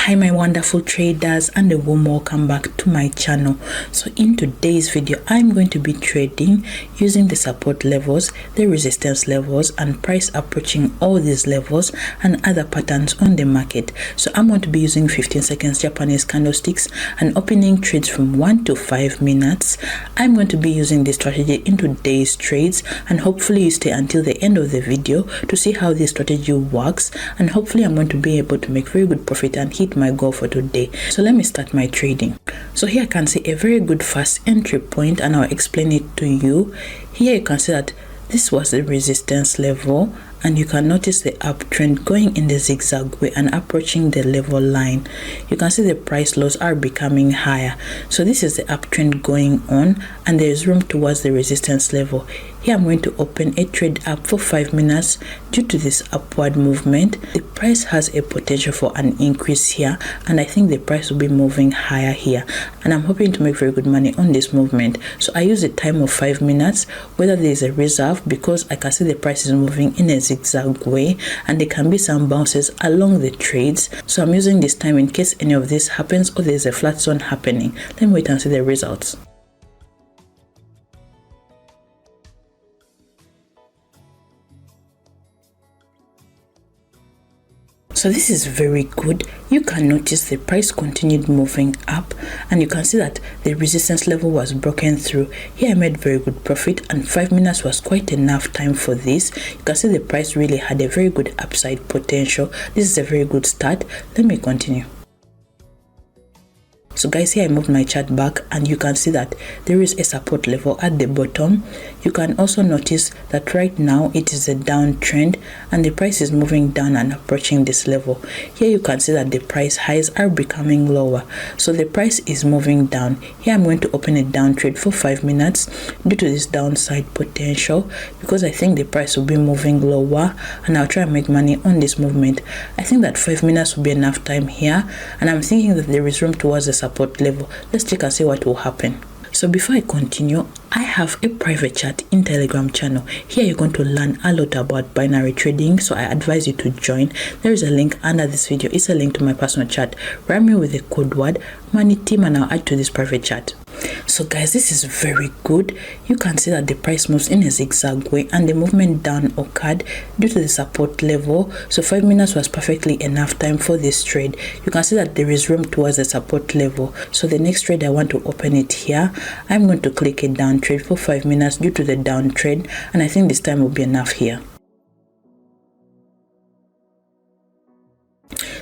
Hi my wonderful traders, and a warm welcome back to my channel. So in today's video I'm going to be trading using the support levels, the resistance levels, and price approaching all these levels and other patterns on the market. So I'm going to be using 15 seconds Japanese candlesticks and opening trades from 1 to 5 minutes. I'm going to be using this strategy in today's trades, and hopefully you stay until the end of the video to see how this strategy works, and hopefully I'm going to be able to make very good profit and hit my goal for today. So let me start my trading. So here I can see a very good fast entry point, and I'll explain it to you. Here you can see that this was the resistance level, and you can notice the uptrend going in the zigzag way and approaching the level line. You can see the price lows are becoming higher. So this is the uptrend going on, and there is room towards the resistance level. Here I'm going to open a trade up for 5 minutes. Due to this upward movement, the price has a potential for an increase here, and I think the price will be moving higher here, and I'm hoping to make very good money on this movement. So I use a time of 5 minutes, whether there is a reserve, because I can see the price is moving in a zigzag way and there can be some bounces along the trades. So I'm using this time in case any of this happens or there's a flat zone happening. Let me wait and see the results. So this is very good. You can notice the price continued moving up, and you can see that the resistance level was broken through. Here I made very good profit, and 5 minutes was quite enough time for this. You can see the price really had a very good upside potential. This is a very good start. Let me continue. So guys, here I moved my chart back, and you can see that there is a support level at the bottom. You can also notice that right now it is a downtrend and the price is moving down and approaching this level. Here you can see that the price highs are becoming lower, so the price is moving down. Here I'm going to open a down trade for 5 minutes due to this downside potential, because I think the price will be moving lower and I'll try and make money on this movement. I think that 5 minutes will be enough time here, and I'm thinking that there is room towards the support level. Let's check and see what will happen. So before I continue, I have a private chat in Telegram channel. Here you're going to learn a lot about binary trading, so I advise you to join. There is a link under this video. It's a link to my personal chat. Write me with the code word MONEYTEAM and I'll add to this private chat. So guys, this is very good. You can see that the price moves in a zigzag way, and the movement down occurred due to the support level. So 5 minutes was perfectly enough time for this trade. You can see that there is room towards the support level. So the next trade I want to open it here. I'm going to click a down trade for 5 minutes due to the down trade, and I think this time will be enough here.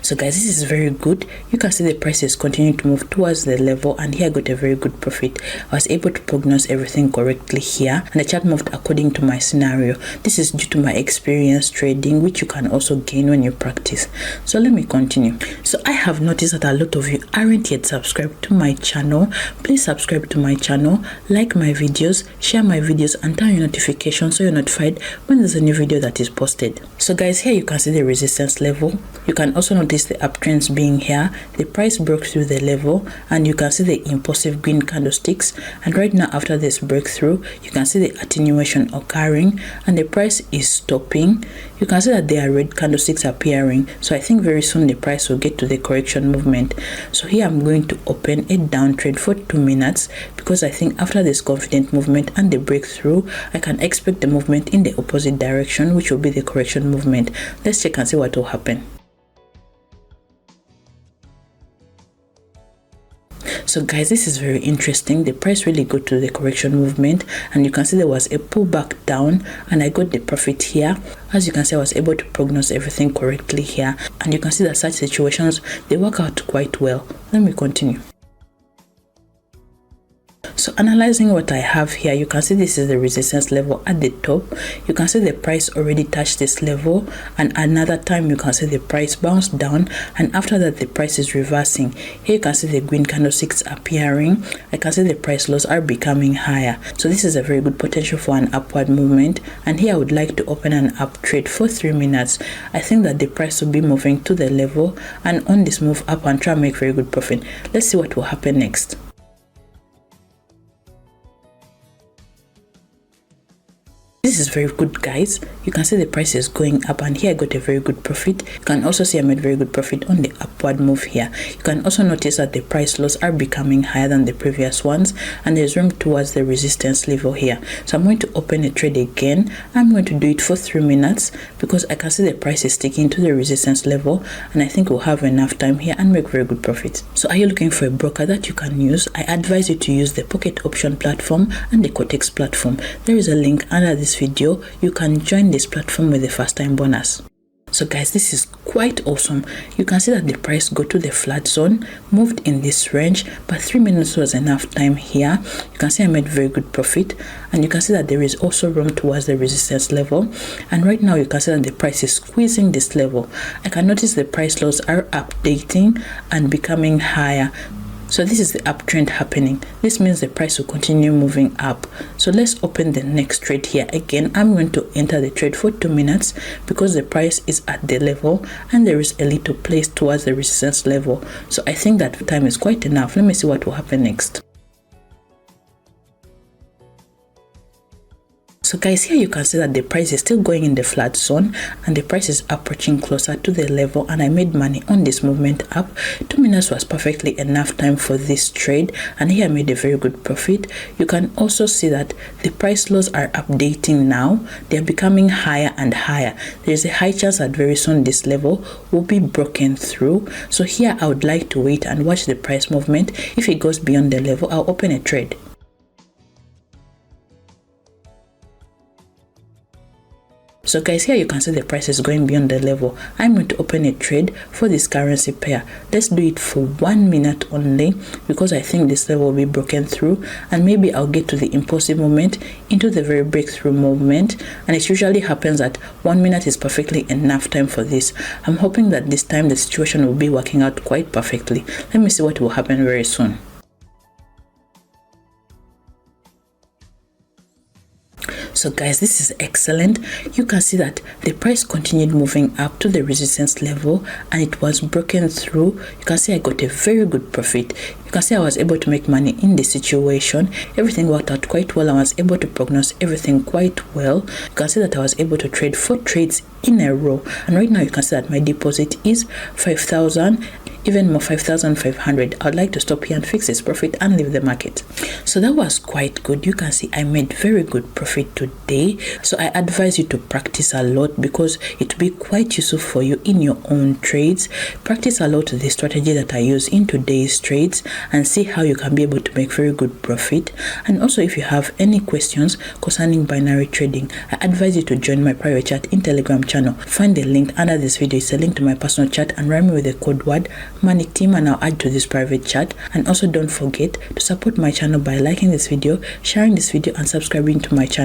So guys, this is very good. You can see the prices continue to move towards the level, and here I got a very good profit. I was able to prognose everything correctly here, and the chart moved according to my scenario. This is due to my experience trading, which you can also gain when you practice. So let me continue. So I have noticed that a lot of you aren't yet subscribed to my channel. Please subscribe to my channel, like my videos, share my videos, and turn your notifications so you're notified when there's a new video that is posted. So guys, here you can see the resistance level. You can also notice the uptrends being here. The price broke through the level, and you can see the impulsive green candlesticks, and right now after this breakthrough you can see the attenuation occurring and the price is stopping. You can see that there are red candlesticks appearing, so I think very soon the price will get to the correction movement. So here I'm going to open a down trade for 2 minutes, because I think after this confident movement and the breakthrough I can expect the movement in the opposite direction, which will be the correction movement. Let's check and see what will happen. So guys, this is very interesting. The price really got to the correction movement, and you can see there was a pullback down, and I got the profit here. As you can see, I was able to prognose everything correctly here, and you can see that such situations, they work out quite well. Let me continue. So analyzing what I have here, you can see this is the resistance level at the top. You can see the price already touched this level, and another time you can see the price bounce down, and after that the price is reversing. Here you can see the green candlesticks appearing. I can see the price lows are becoming higher. So this is a very good potential for an upward movement, and here I would like to open an up trade for 3 minutes. I think that the price will be moving to the level, and on this move up and try and make very good profit. Let's see what will happen next. this is very good, guys. You can see the price is going up, and here I got a very good profit. You can also see I made very good profit on the upward move here. You can also notice that the price lows are becoming higher than the previous ones, and there's room towards the resistance level here. So I'm going to open a trade again. I'm going to do it for 3 minutes because I can see the price is sticking to the resistance level, and I think we'll have enough time here and make very good profits. So are you looking for a broker that you can use? I advise you to use the Pocket Option platform and the Quotex platform. There is a link under this video. You can join this platform with a first time bonus. So guys, this is quite awesome. You can see that the price got to the flat zone, moved in this range, but 3 minutes was enough time here. You can see I made very good profit, and you can see that there is also room towards the resistance level, and right now you can see that the price is squeezing this level. I can notice the price lows are updating and becoming higher. So this is the uptrend happening. This means the price will continue moving up. So let's open the next trade here. Again, I'm going to enter the trade for 2 minutes because the price is at the level and there is a little place towards the resistance level. So I think that time is quite enough. Let me see what will happen next. So guys, here you can see that the price is still going in the flat zone and the price is approaching closer to the level, and I made money on this movement up. 2 minutes was perfectly enough time for this trade, and here I made a very good profit. You can also see that the price lows are updating now. They are becoming higher and higher. There is a high chance that very soon this level will be broken through. So here I would like to wait and watch the price movement. If it goes beyond the level, I'll open a trade. So guys, here you can see the price is going beyond the level. I'm going to open a trade for this currency pair. Let's do it for 1 minute only because I think this level will be broken through, and maybe I'll get to the impulsive movement into the very breakthrough movement, and it usually happens that 1 minute is perfectly enough time for this. I'm hoping that this time the situation will be working out quite perfectly. Let me see what will happen very soon. So guys, this is excellent. You can see that the price continued moving up to the resistance level and it was broken through. You can see I got a very good profit. You can see I was able to make money in this situation. Everything worked out quite well. I was able to prognose everything quite well. You can see that I was able to trade 4 trades in a row, and right now you can see that my deposit is 5,000, even more 5,500. I would like to stop here and fix this profit and leave the market. So that was quite good. You can see I made very good profit today. So I advise you to practice a lot because it will be quite useful for you in your own trades. Practice a lot the strategy that I use in today's trades and see how you can be able to make very good profit. And also, if you have any questions concerning binary trading, I advise you to join my private chat in Telegram channel. Find the link under this video. It's a link to my personal chat, and write me with the code word Manic Team and I'll add to this private chat. And also don't forget to support my channel by liking this video, sharing this video and subscribing to my channel.